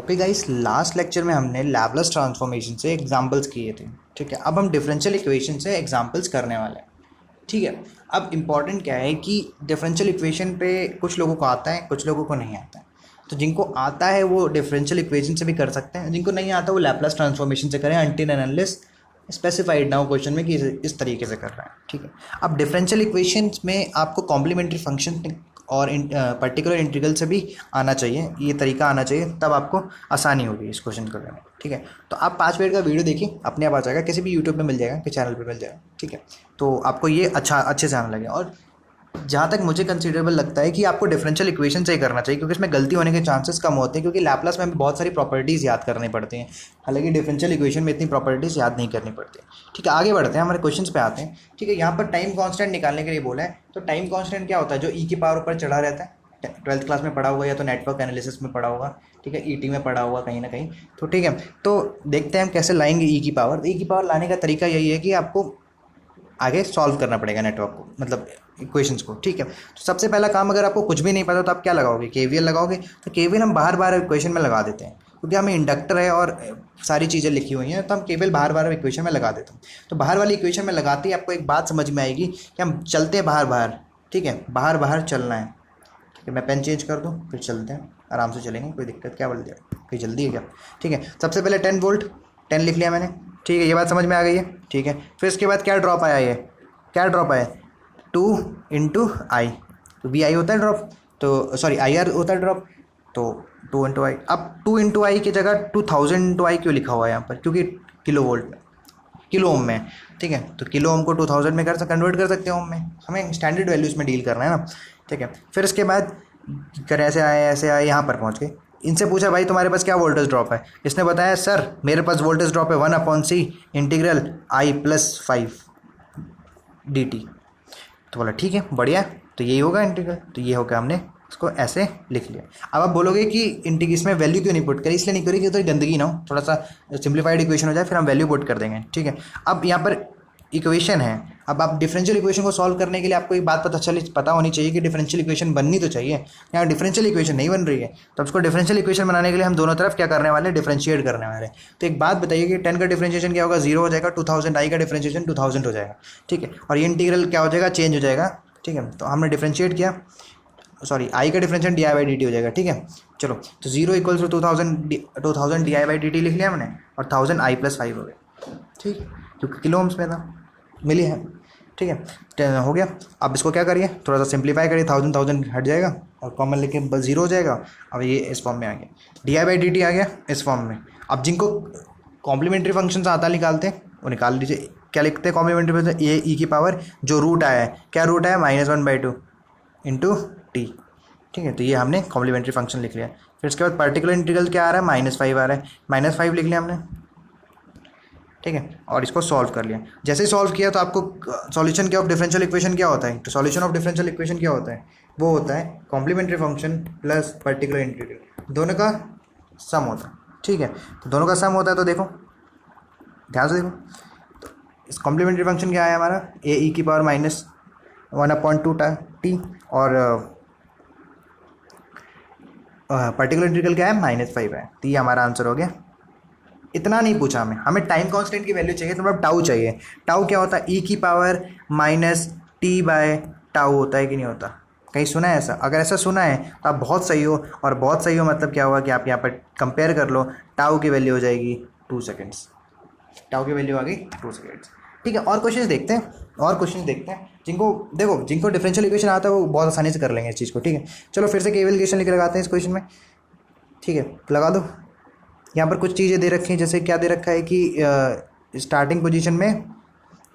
Okay guys, last lecture में हमने Laplace transformation से एग्जांपल्स किए थे। ठीक है, अब हम डिफरेंशियल इक्वेशन से एग्जांपल्स करने वाले हैं। ठीक है, अब इम्पॉर्टेंट क्या है कि डिफरेंशियल इक्वेशन पे कुछ लोगों को आता है, कुछ लोगों को नहीं आता है। तो जिनको आता है वो डिफरेंशियल इक्वेशन से भी कर सकते हैं, जिनको नहीं आता वो लैपलेस ट्रांसफॉर्मेशन से करें अनटिल एंड अनलेस स्पेसिफाइड ना हो क्वेश्चन में कि इस तरीके से कर रहा है। ठीक है, अब डिफरेंशियल इक्वेशंस में आपको कॉम्प्लीमेंट्री फंक्शन और पर्टिकुलर इंटीग्रल से भी आना चाहिए, ये तरीका आना चाहिए, तब आपको आसानी होगी इस क्वेश्चन करने में। ठीक है, तो आप 5 मिनट का वीडियो देखिए, अपने आप आ जाएगा, किसी भी यूट्यूब में मिल जाएगा, किसी चैनल पे मिल जाएगा। ठीक है, तो आपको ये अच्छे से आने लगेगा। और जहाँ तक मुझे कंसिडरेबल लगता है कि आपको डिफरेंशियल इक्वेशन से ही करना चाहिए, क्योंकि इसमें गलती होने के चांसेस कम होते हैं, क्योंकि लैपलास में हमें बहुत सारी प्रॉपर्टीज़ याद करनी पड़ती हैं, हालांकि डिफरेंशियल इक्वेशन में इतनी प्रॉपर्टीज़ याद नहीं करनी पड़ती। ठीक है, आगे बढ़ते हैं, हमारे क्वेश्चंस पे आते हैं। ठीक है, यहाँ पर टाइम कांस्टेंट निकालने के लिए बोला है, तो टाइम कांस्टेंट क्या होता है? जो ई की पावर ऊपर चढ़ा रहता है। 12th क्लास में पढ़ा हुआ या तो नेटवर्क एनालिसिस में पढ़ा होगा, ठीक है, ईटी में पढ़ा हुआ कहीं ना कहीं। तो ठीक है, तो देखते हैं हम कैसे लाएंगे ई की पावर। ई की पावर लाने का तरीका यही है कि आपको आगे सॉल्व करना पड़ेगा नेटवर्क को, मतलब इक्वेशंस को। ठीक है, तो सबसे पहला काम, अगर आपको कुछ भी नहीं पता तो आप क्या लगाओगे? केवीएल लगाओगे। तो केवीएल हम बार बार इक्वेशन में लगा देते हैं, क्योंकि हमें इंडक्टर है और सारी चीज़ें लिखी हुई हैं, तो हम केवीएल बार बार इक्वेशन में लगा देते हैं। तो बाहर वाली इक्वेशन में लगाते ही आपको एक बात समझ में आएगी कि हम चलते हैं बाहर बाहर। ठीक है, बाहर बाहर चलना है। ठीक है, मैं पेन चेंज कर दूँ, फिर चलते हैं, आराम से चलेंगे, कोई दिक्कत क्या बोल दिया, कोई जल्दी है क्या? ठीक है, सबसे पहले 10 वोल्ट, 10 लिख लिया मैंने। ठीक है, ये बात समझ में आ गई है। ठीक है, फिर इसके बाद क्या ड्रॉप आया? ये क्या ड्रॉप आया? 2 इंटू आई। तो वी आई होता है ड्रॉप, तो सॉरी आई आर होता है ड्रॉप, तो 2 इंटू आई। अब 2 इंटू आई की जगह 2000 इंटू आई क्यों लिखा हुआ है यहाँ पर? क्योंकि किलो वोल्ट में, किलो ओम में। ठीक है, तो किलो ओम को 2000 में कन्वर्ट कर सकते हैं ओम में, हमें स्टैंडर्ड वैल्यूज़ में डील करना है ना। ठीक है, फिर इसके बाद कर ऐसे आए यहाँ पर पहुँच गए। इनसे पूछा भाई तुम्हारे पास क्या वोल्टेज ड्रॉप है? इसने बताया सर मेरे पास वोल्टेज ड्रॉप है 1/c इंटीग्रल आई प्लस 5 डी टी। तो बोला ठीक है, बढ़िया, तो यही होगा इंटीग्रल। तो ये होगा, हमने इसको ऐसे लिख लिया। अब आप बोलोगे कि इसमें वैल्यू क्यों नहीं पुट करी? इसलिए नहीं करी कि तो गंदगी ना हो, थोड़ा सा सिंप्लीफाइड इक्वेशन हो जाए, फिर हम वैल्यू पुट कर देंगे। ठीक है, अब यहाँ पर इक्वेशन है, अब आप डिफरेंशियल इक्वेशन को सॉल्व करने के लिए आपको एक बात पता होनी चाहिए कि डिफरेंशियल इक्वेशन बननी तो चाहिए। यहाँ डिफरेंशियल इक्वेशन नहीं बन रही है, तो उसको डिफरेंशियल इक्वेशन बनाने के लिए हम दोनों तरफ क्या करने वाले हैं? डिफरेंशिएट करने वाले हैं। तो एक बात बताइए कि 10 का डिफरेंशिएशन क्या होगा? 0 हो जाएगा। 2000 आई का डिफरेंशिएशन 2000 हो जाएगा। ठीक है, और ये इंटीग्रल क्या हो जाएगा? चेंज हो जाएगा। ठीक है, तो हमने डिफरेंशिएट किया, सॉरी आई का differentiation D I by D T हो जाएगा। ठीक है, चलो, तो 0 equals to 2000 D I by D T लिख लिया हमने, और 1000 आई प्लस 5 हो गया। ठीक, क्योंकि किलो ओम्स में था, मिली है। ठीक है, हो गया। अब इसको क्या करिए, थोड़ा सा सिंप्लीफाई करिए, 1000 हट जाएगा और कॉमन लेके बस 0 हो जाएगा। अब ये इस फॉर्म में आ गया, D I by D T आ गया इस फॉर्म में। अब जिनको कॉम्प्लीमेंट्री फंक्शन आता निकालते हैं वो निकाल लीजिए। क्या लिखते हैं कॉम्प्लीमेंट्री फंक्शन? ए ई की पावर जो रूट आया है, क्या रूट आया? -1/2 इंटू टी। ठीक है, तो ये हमने कॉम्प्लीमेंट्री फंक्शन लिख लिया। फिर इसके बाद पर्टिकुलर इंटीग्रल क्या आ रहा है? -5 आ रहा है, -5 लिख लिया हमने। ठीक है, और इसको सॉल्व कर लिया। जैसे ही सॉल्व किया तो आपको सॉल्यूशन क्या ऑफ डिफरेंशियल इक्वेशन क्या होता है? तो सॉल्यूशन ऑफ डिफरेंशियल इक्वेशन क्या होता है? वो होता है complementary function plus particular integral, दोनों का सम होता है। ठीक है, तो दोनों का सम होता है, तो देखो ध्यान से देखो, तो इस कॉम्प्लीमेंट्री फंक्शन क्या है हमारा? ए ई की पावर -1/2 टी, और पर्टिकुलर इंटीग्रल क्या है? -5 है। तो ये हमारा आंसर हो गया। इतना नहीं पूछा हमें टाइम कांस्टेंट की वैल्यू चाहिए, तो मतलब टाउ चाहिए। टाउ क्या होता है? ई की पावर -t/टाउ होता है कि नहीं होता? कहीं सुना है ऐसा? अगर ऐसा सुना है तो आप बहुत सही हो, और बहुत सही हो मतलब क्या हुआ कि आप यहाँ पर कंपेयर कर लो, टाउ की वैल्यू हो जाएगी 2 सेकेंड्स। टाउ की वैल्यू आ गई 2 सेकेंड्स। ठीक है, और क्वेश्चन देखते हैं, जिनको डिफरेंशियल इक्वेशन आता है वो बहुत आसानी से कर लेंगे इस चीज़ को। ठीक है, चलो फिर से केवल इक्वेशन लिख लगाते हैं इस क्वेश्चन में। ठीक है, लगा दो। यहाँ पर कुछ चीज़ें दे रखी हैं, जैसे क्या दे रखा है कि स्टार्टिंग पोजीशन में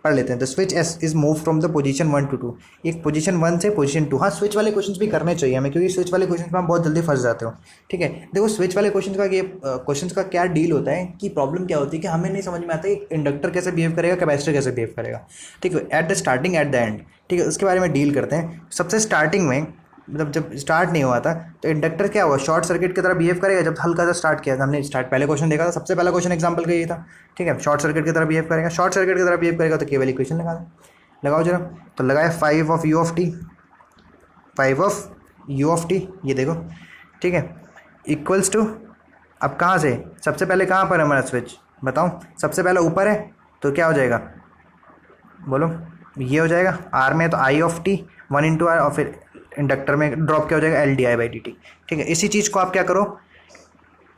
पढ़ लेते हैं। The switch S is move from the position 1 to 2, एक पोजीशन 1 से पोजीशन 2। हाँ, स्विच वाले क्वेश्चंस भी करने चाहिए हमें, क्योंकि स्विच वाले क्वेश्चंस में हम बहुत जल्दी फंस जाते हो। ठीक है, देखो स्विच वाले क्वेश्चंस का क्या डील होता है कि प्रॉब्लम क्या होती है कि हमें नहीं समझ में आता है इंडक्टर कैसे बिहेव करेगा, कैपेसिटर कैसे बिहेव करेगा। ठीक है, at the starting at the end. ठीक है, उसके बारे में डील करते हैं। सबसे स्टार्टिंग में, मतलब जब स्टार्ट नहीं हुआ था, तो इंडक्टर क्या हुआ? शॉर्ट सर्किट की तरह बिहेव करेगा। जब हल्का सा स्टार्ट किया था हमने, पहले क्वेश्चन देखा था, सबसे पहला क्वेश्चन एग्जांपल का ये था। ठीक है, शॉर्ट सर्किट की तरह बिहेव करेगा। शॉर्ट सर्किट की तरह बिहेव करेगा तो केवल इक्वेशन लगाओ जरा। तो लगाया 5 of you of T, 5 of you of T, ये देखो। ठीक है, इक्वल्स टू अब कहाँ से, सबसे पहले कहाँ पर है हमारा स्विच, बताओ, सबसे पहले ऊपर है तो क्या हो जाएगा, बोलो, ये हो जाएगा। आर में तो आई ऑफ टी 1 × R, और फिर इंडक्टर में ड्रॉप क्या हो जाएगा, LdI/dt। ठीक है, इसी चीज़ को आप क्या करो,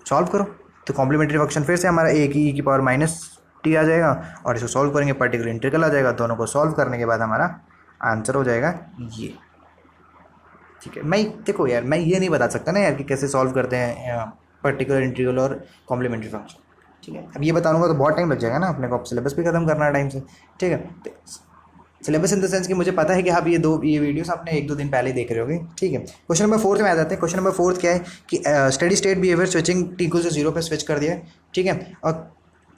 सॉल्व करो। तो कॉम्प्लीमेंट्री फंक्शन फिर से हमारा e⁻ - आ जाएगा, और इसको सॉल्व करेंगे पर्टिकुलर इंटीग्रल आ जाएगा। दोनों को सॉल्व करने के बाद हमारा आंसर हो जाएगा ये। ठीक है, मैं देखो यार, मैं ये नहीं बता सकता ना यार कि कैसे सॉल्व करते हैं पर्टिकुलर इंटीग्रल और कॉम्प्लीमेंट्री फंक्शन। ठीक है, अब ये बताऊंगा तो बहुत टाइम लग जाएगा ना, अपने को सिलेबस भी खत्म करना है टाइम से। ठीक है, सिलेबस इन द सेंस कि मुझे पता है कि आप ये वीडियोस आपने 1-2 दिन पहले ही देख रहे होगे। ठीक है, क्वेश्चन नंबर 4 में आ जाते हैं। क्वेश्चन नंबर 4 क्या है कि steady state behaviour switching t = 0 पे स्विच कर दिया है। ठीक है, और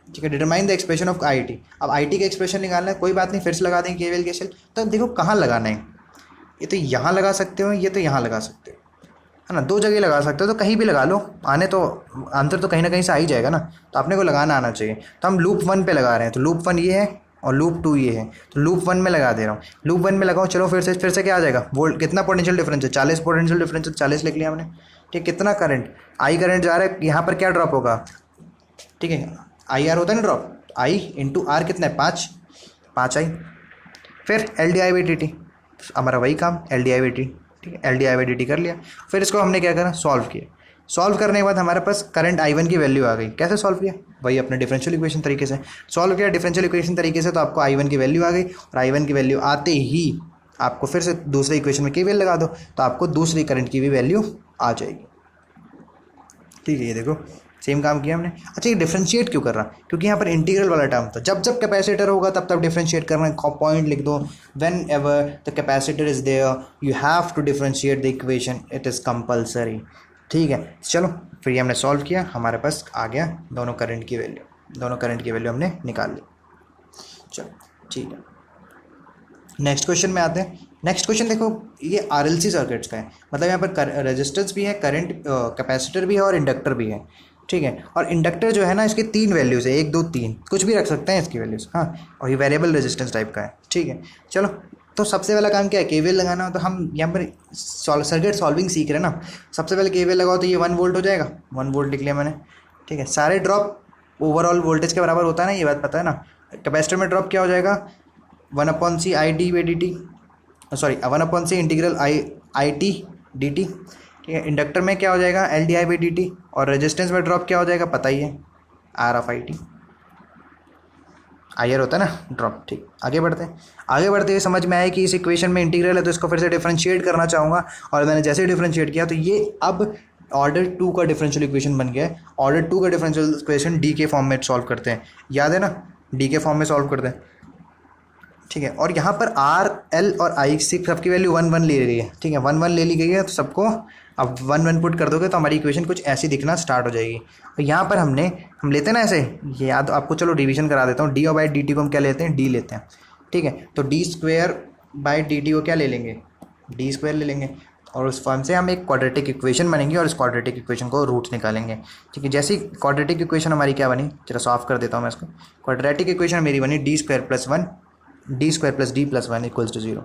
ठीक है, determine the expression of IT। अब IT का एक्सप्रेशन निकालना है, कोई बात नहीं, फिर से लगा देंगे KVL KCL। तो देखो कहाँ लगाना है, ये तो यहाँ लगा सकते हो, ये तो यहाँ लगा सकते हो, है ना, 2 जगह लगा सकते हो, तो कहीं भी लगा लो, आने तो आंसर तो कहीं ना कहीं से आ ही जाएगा ना। तो अपने को लगाना आना चाहिए। तो हम लूप 1 पे लगा रहे हैं, तो लूप 1 ये है और लूप 2 ये है, तो लूप 1 में लगा दे रहा हूँ। लूप 1 में लगाओ, चलो फिर से क्या आ जाएगा, वोल्ट कितना पोटेंशियल डिफरेंस है, 40 पोटेंशियल डिफरेंस है, 40 लिख लिया हमने। ठीक, कितना करंट, आई करंट जा रहा है, यहाँ पर क्या ड्रॉप होगा, ठीक है, IR होता है ना ड्रॉप, I × R कितना है, 5 आई। फिर LdI/dt, हमारा वही काम, LdI/dt। ठीक है, LdI/dt कर लिया। फिर इसको हमने क्या करा, सॉल्व किया। सॉल्व करने के बाद हमारे पास करंट I1 की वैल्यू आ गई। कैसे सॉल्व किया, वही अपने डिफरेंशियल इक्वेशन तरीके से सॉल्व किया। डिफरेंशियल इक्वेशन तरीके से तो आपको I1 की वैल्यू आ गई, और I1 की वैल्यू आते ही आपको फिर से दूसरे इक्वेशन में KVL लगा दो, तो आपको दूसरी करंट की भी वैल्यू आ जाएगी। ठीक है, ये देखो सेम काम किया हमने। अच्छा, ये डिफरेंशिएट क्यों कर रहा, क्योंकि यहाँ पर इंटीग्रल वाला टर्म था। जब जब कैपेसिटर होगा तब तब डिफरेंशिएट करना है, पॉइंट लिख दो, whenever the capacitor is there you have to differentiate the equation, it is compulsory. ठीक है, चलो फिर ये हमने सॉल्व किया, हमारे पास आ गया दोनों करंट की वैल्यू हमने निकाल ली। चलो ठीक है, नेक्स्ट क्वेश्चन में आते हैं। नेक्स्ट क्वेश्चन देखो, ये RLC सर्किट्स का है, मतलब यहाँ पर रेजिस्टेंस भी है, करंट कैपेसिटर भी है और इंडक्टर भी है। ठीक है, और इंडक्टर जो है ना, इसकी 3 वैल्यूज़ है, 1 2 3, कुछ भी रख सकते हैं इसकी वैल्यूज़, हाँ, और ये वेरिएबल रेजिस्टेंस टाइप का है। ठीक है, चलो, तो सबसे पहला काम क्या है, KVL लगाना हो। तो हम यहाँ पर सर्किट सॉल्विंग सीख रहे हैं ना, सबसे पहले KVL लगाओ तो ये 1 वोल्ट हो जाएगा, 1 वोल्ट लिख लिया मैंने। ठीक है, सारे ड्रॉप ओवरऑल वोल्टेज के बराबर होता है ना, ये बात पता है ना। कैपेसिटर में ड्रॉप क्या हो जाएगा, 1/c IdI/dt, sorry 1/c integral IT dt। ठीक है, इंडक्टर में क्या हो जाएगा, LdI/dt, और रेजिस्टेंस में ड्रॉप क्या हो जाएगा, पता ही है, R/IT, IR होता है ना ड्रॉप। ठीक, आगे बढ़ते हुए समझ में आया कि इस इक्वेशन में इंटीग्रल है, तो इसको फिर से डिफरेंशिएट करना चाहूँगा, और मैंने जैसे डिफरेंशिएट किया तो ये अब ऑर्डर 2 का डिफरेंशियल इक्वेशन बन गया है। ऑर्डर 2 का डिफरेंशियल इक्वेशन D के फॉर्म में सॉल्व करते हैं, याद है ना, D के फॉर्म में सॉल्व करते हैं। ठीक है, और यहाँ पर R, L और I सबकी वैल्यू 1 1 ले ली है। ठीक है, 1 1 ले ली गई है, तो सबको अब 1 1 पुट कर दोगे तो हमारी इक्वेशन कुछ ऐसी दिखना स्टार्ट हो जाएगी। और यहाँ पर हम लेते हैं ना ऐसे, ये याद आपको, चलो डिवीजन करा देता हूँ। d/dt को हम क्या लेते हैं, D लेते हैं। ठीक है, तो d/dt को क्या ले लेंगे, d² ले लेंगे, और उस फॉर्म से हम एक क्वाड्रेटिक इक्वेशन बनेंगे, और इस क्वाड्रेटिक इक्वेशन को रूट्स निकालेंगे। ठीक है, जैसी क्वाड्रेटिक इक्वेशन हमारी क्या बनी, चलो सॉल्व कर देता हूँ मैं इसको। क्वाड्रेटिक इक्वेशन मेरी बनी d² + 1 d² + d + 1 = 0।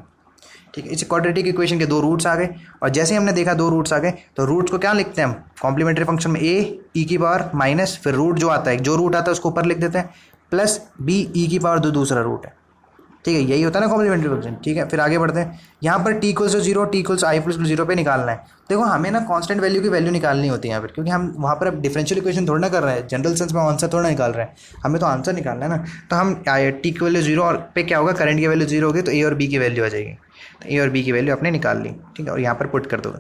ठीक है, इस क्वाड्रेटिक इक्वेशन के 2 रूट्स आ गए, और जैसे ही हमने देखा 2 रूट्स आ गए, तो रूट्स को क्या लिखते हैं हम, कॉम्प्लीमेंट्री फंक्शन में a - फिर रूट जो आता है, जो रूट आता है उसको ऊपर लिख देते हैं, प्लस b e⁻² दूसरा रूट है। ठीक है, यही होता है ना कॉम्प्लीमेंट्री फंक्शन। ठीक है, फिर आगे बढ़ते हैं। यहाँ पर t = 0, t = I + 0 पे निकालना है। देखो, हमें ना कांस्टेंट वैल्यू की वैल्यू निकालनी होती है यहाँ पर, क्योंकि हम वहाँ पर अब डिफरेंशियल इक्वेशन थोड़ा ना कर रहे हैं, जनरल सेंस में आंसर थोड़ा निकाल रहे हैं, हमें तो आंसर निकालना है ना। तो हम t की वैल्यू 0 और पे क्या होगा, करंट की वैल्यू 0 होगी, तो a और b की वैल्यू आ जाएगी। तो a और b की वैल्यू आपने निकाल ली। ठीक है, और यहाँ पर पुट कर दोगे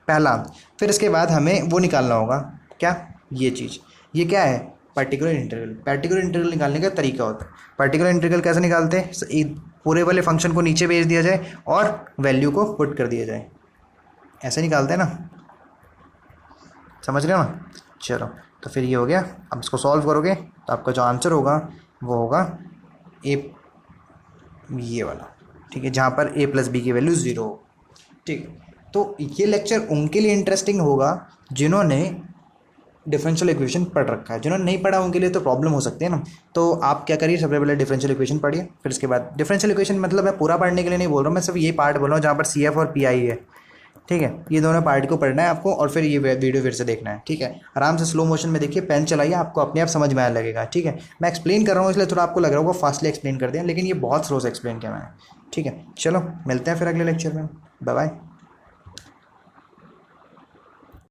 पहला। फिर इसके बाद हमें वो निकालना होगा, क्या, ये चीज़, ये क्या है, पर्टिकुलर इंटीग्रल निकालने का तरीका होता है। पर्टिकुलर इंटीग्रल कैसे निकालते हैं, पूरे वाले फंक्शन को नीचे भेज दिया जाए और वैल्यू को पुट कर दिया जाए, ऐसे निकालते हैं ना, समझ रहे हो ना। चलो, तो फिर ये हो गया। अब इसको सॉल्व करोगे तो आपका जो आंसर होगा वो होगा ये वाला। ठीक है, जहाँ पर a + b की वैल्यू 0 हो। ठीक, तो ये लेक्चर उनके लिए इंटरेस्टिंग होगा जिन्होंने डिफरेंशियल इक्वेशन पढ़ रखा है, जिन्होंने नहीं पढ़ा उनके लिए तो प्रॉब्लम हो सकती है ना। तो आप क्या करिए, सबसे पहले डिफरेंशियल इक्वेशन पढ़िए, फिर इसके बाद डिफरेंशियल इक्वेशन, मतलब मैं पूरा पढ़ने के लिए नहीं बोल रहा हूँ, मैं सिर्फ ये पार्ट बोल रहा हूँ जहाँ पर CF और PI है। ठीक है, ये दोनों पार्ट को पढ़ना है आपको और फिर ये वीडियो फिर से देखना है। ठीक है, आराम से स्लो मोशन में देखिए, पेन चलाइए, आपको अपने आप समझ में आने लगेगा। ठीक है, मैं एक्सप्लेन कर रहा हूँ इसलिए थोड़ा आपको लग रहा होगा फास्टली एक्सप्लेन कर दिया, लेकिन ये बहुत स्लो से एक्सप्लेन किया मैंने। ठीक है, चलो मिलते हैं फिर अगले लेक्चर में। Bye bye.